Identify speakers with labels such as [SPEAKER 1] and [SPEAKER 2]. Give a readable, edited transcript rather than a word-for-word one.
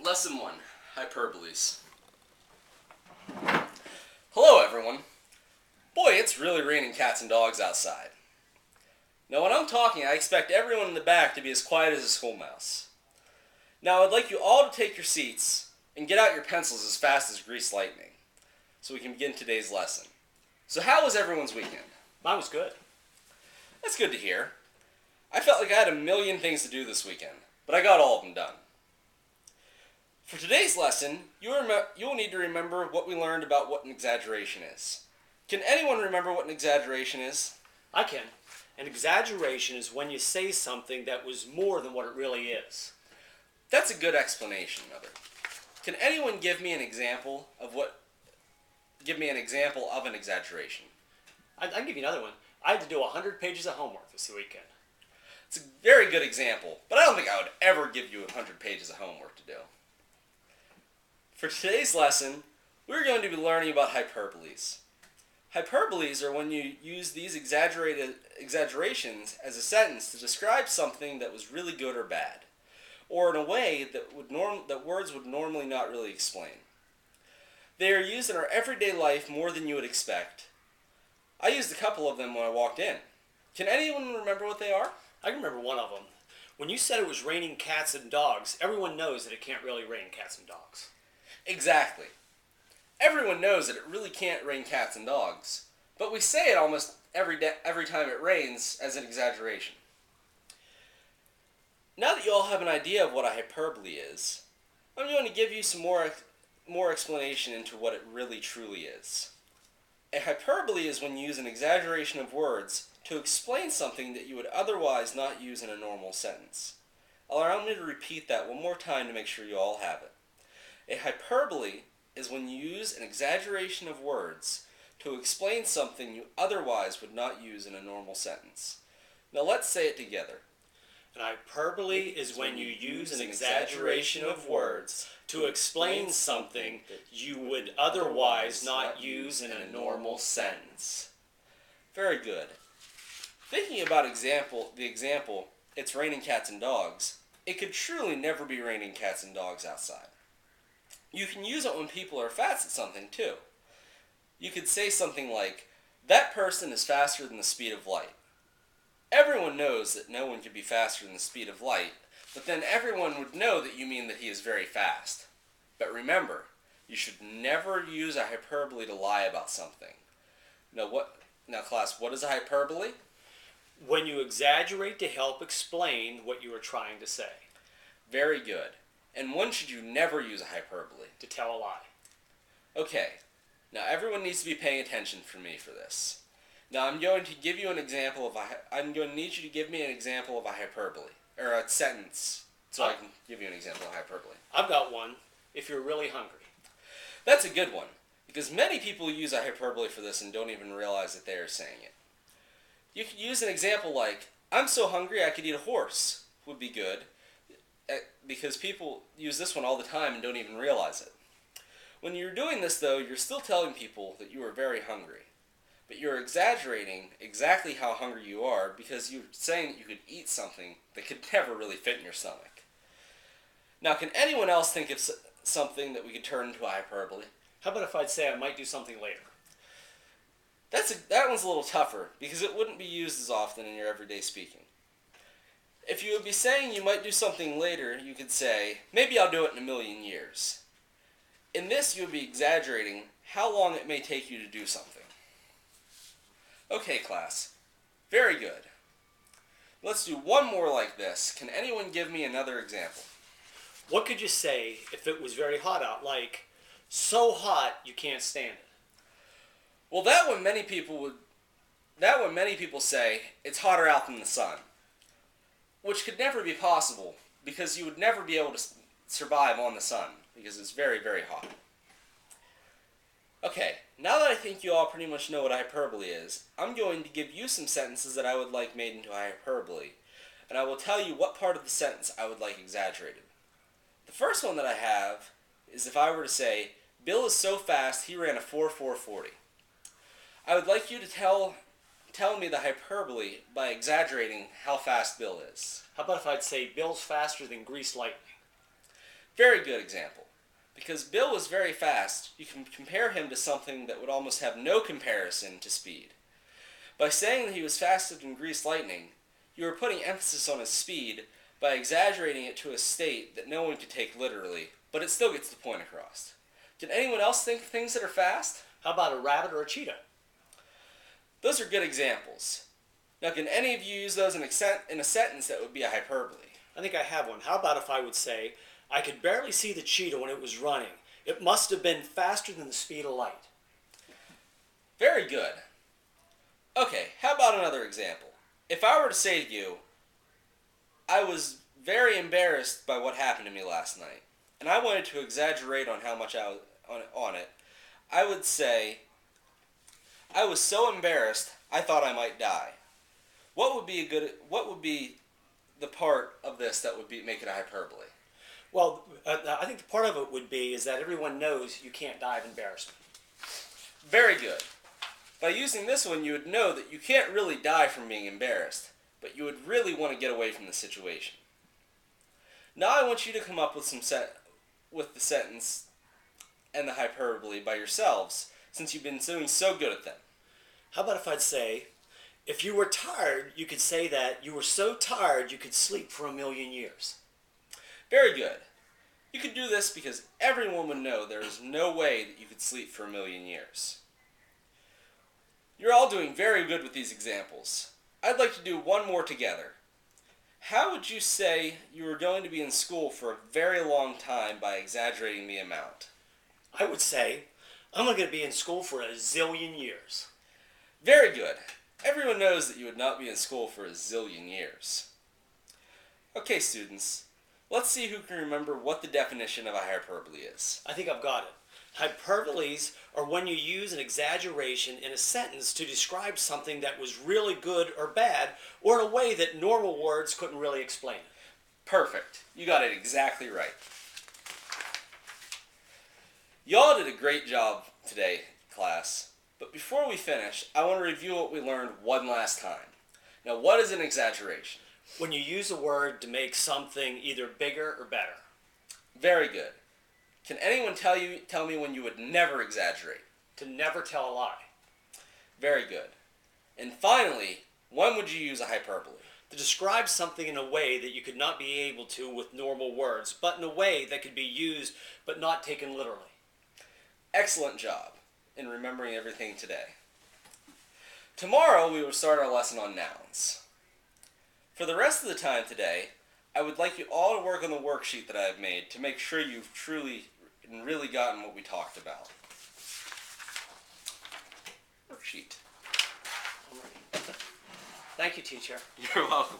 [SPEAKER 1] Lesson 1, Hyperboles. Hello everyone. Boy, it's really raining cats and dogs outside. Now when I'm talking, I expect everyone in the back to be as quiet as a schoolmouse. Now I'd like you all to take your seats and get out your pencils as fast as greased lightning, so we can begin today's lesson. So how was everyone's weekend?
[SPEAKER 2] Mine was good.
[SPEAKER 1] That's good to hear. I felt like I had a million things to do this weekend, but I got all of them done. For today's lesson, you will need to remember what we learned about what an exaggeration is. Can anyone remember what an exaggeration is?
[SPEAKER 2] I can. An exaggeration is when you say something that was more than what it really is.
[SPEAKER 1] That's a good explanation of it. Can anyone give me an example of an exaggeration?
[SPEAKER 2] I can give you another one. I had to do 100 pages of homework this weekend.
[SPEAKER 1] It's a very good example, but I don't think I would ever give you 100 pages of homework to do. For today's lesson, we're going to be learning about hyperboles. Hyperboles are when you use these exaggerations as a sentence to describe something that was really good or bad, or in a way that words would normally not really explain. They are used in our everyday life more than you would expect. I used a couple of them when I walked in. Can anyone remember what they are?
[SPEAKER 2] I can remember one of them. When you said it was raining cats and dogs, everyone knows that it can't really rain cats and dogs.
[SPEAKER 1] Exactly. Everyone knows that it really can't rain cats and dogs, but we say it almost every time it rains as an exaggeration. Now that you all have an idea of what a hyperbole is, I'm going to give you some more explanation into what it really truly is. A hyperbole is when you use an exaggeration of words to explain something that you would otherwise not use in a normal sentence. Allow me to repeat that one more time to make sure you all have it. A hyperbole is when you use an exaggeration of words to explain something you otherwise would not use in a normal sentence. Now let's say it together.
[SPEAKER 2] An hyperbole is when you use an exaggeration of words to explain something you would otherwise not use in a normal sentence.
[SPEAKER 1] Very good. Thinking about the example, it's raining cats and dogs, it could truly never be raining cats and dogs outside. You can use it when people are fast at something too. You could say something like, that person is faster than the speed of light. Everyone knows that no one can be faster than the speed of light, but then everyone would know that you mean that he is very fast. But remember, you should never use a hyperbole to lie about something. Now class, what is a hyperbole?
[SPEAKER 2] When you exaggerate to help explain what you are trying to say.
[SPEAKER 1] Very good. And when should you never use a hyperbole?
[SPEAKER 2] To tell a lie.
[SPEAKER 1] Okay, now everyone needs to be paying attention for me for this. Now I'm going to give you an example of I'm going to need you to give me an example of a hyperbole, or a sentence, so I can give you an example of hyperbole.
[SPEAKER 2] I've got one. If you're really hungry.
[SPEAKER 1] That's a good one, because many people use a hyperbole for this and don't even realize that they are saying it. You could use an example like, I'm so hungry I could eat a horse, would be good, because people use this one all the time and don't even realize it. When you're doing this though, you're still telling people that you are very hungry. But you're exaggerating exactly how hungry you are because you're saying that you could eat something that could never really fit in your stomach. Now, can anyone else think of something that we could turn into a hyperbole?
[SPEAKER 2] How about if I'd say I might do something later?
[SPEAKER 1] That one's a little tougher because it wouldn't be used as often in your everyday speaking. If you would be saying you might do something later, you could say, maybe I'll do it in a million years. In this, you would be exaggerating how long it may take you to do something. Okay, class. Very good. Let's do one more like this. Can anyone give me another example?
[SPEAKER 2] What could you say if it was very hot out, like, so hot you can't stand it?
[SPEAKER 1] Well, that one many people say, it's hotter out than the sun. Which could never be possible, because you would never be able to survive on the sun, because it's very, very hot. Okay, now that I think you all pretty much know what a hyperbole is, I'm going to give you some sentences that I would like made into a hyperbole, and I will tell you what part of the sentence I would like exaggerated. The first one that I have is if I were to say, Bill is so fast he ran a 4.440. I would like you to tell me the hyperbole by exaggerating how fast Bill is.
[SPEAKER 2] How about if I'd say Bill's faster than greased lightning?
[SPEAKER 1] Very good example. Because Bill was very fast, you can compare him to something that would almost have no comparison to speed. By saying that he was faster than greased lightning, you are putting emphasis on his speed by exaggerating it to a state that no one could take literally, but it still gets the point across. Can anyone else think of things that are fast?
[SPEAKER 2] How about a rabbit or a cheetah?
[SPEAKER 1] Those are good examples. Now, can any of you use those in a sentence that would be a hyperbole?
[SPEAKER 2] I think I have one. How about if I would say, I could barely see the cheetah when it was running. It must have been faster than the speed of light.
[SPEAKER 1] Very good. Okay, how about another example? If I were to say to you, I was very embarrassed by what happened to me last night, and I wanted to exaggerate on how much I was on it, I would say, I was so embarrassed I thought I might die. What would be the part of this that would make it a hyperbole?
[SPEAKER 2] Well, I think the part of it would be is that everyone knows you can't die of embarrassment.
[SPEAKER 1] Very good. By using this one, you would know that you can't really die from being embarrassed, but you would really want to get away from the situation. Now I want you to come up with with the sentence and the hyperbole by yourselves, since you've been doing so good at them.
[SPEAKER 2] How about if I'd say, if you were tired, you could say that you were so tired you could sleep for 1,000,000 years.
[SPEAKER 1] Very good. You could do this because everyone would know there is no way that you could sleep for 1,000,000 years. You're all doing very good with these examples. I'd like to do one more together. How would you say you were going to be in school for a very long time by exaggerating the amount?
[SPEAKER 2] I would say, I'm going to be in school for 1,000,000 years.
[SPEAKER 1] Very good. Everyone knows that you would not be in school for 1,000,000 years. Okay, students, let's see who can remember what the definition of a hyperbole is.
[SPEAKER 2] I think I've got it. Hyperboles are when you use an exaggeration in a sentence to describe something that was really good or bad, or in a way that normal words couldn't really explain it.
[SPEAKER 1] Perfect. You got it exactly right. Y'all did a great job today, class. But before we finish, I want to review what we learned one last time. Now, what is an exaggeration?
[SPEAKER 2] When you use a word to make something either bigger or better.
[SPEAKER 1] Very good. Can anyone tell me when you would never exaggerate?
[SPEAKER 2] To never tell a lie.
[SPEAKER 1] Very good. And finally, when would you use a hyperbole?
[SPEAKER 2] To describe something in a way that you could not be able to with normal words, but in a way that could be used but not taken literally.
[SPEAKER 1] Excellent job in remembering everything today. Tomorrow we will start our lesson on nouns. For the rest of the time today, I would like you all to work on the worksheet that I have made to make sure you've truly and really gotten what we talked about. Worksheet.
[SPEAKER 2] Thank you, teacher.
[SPEAKER 1] You're welcome.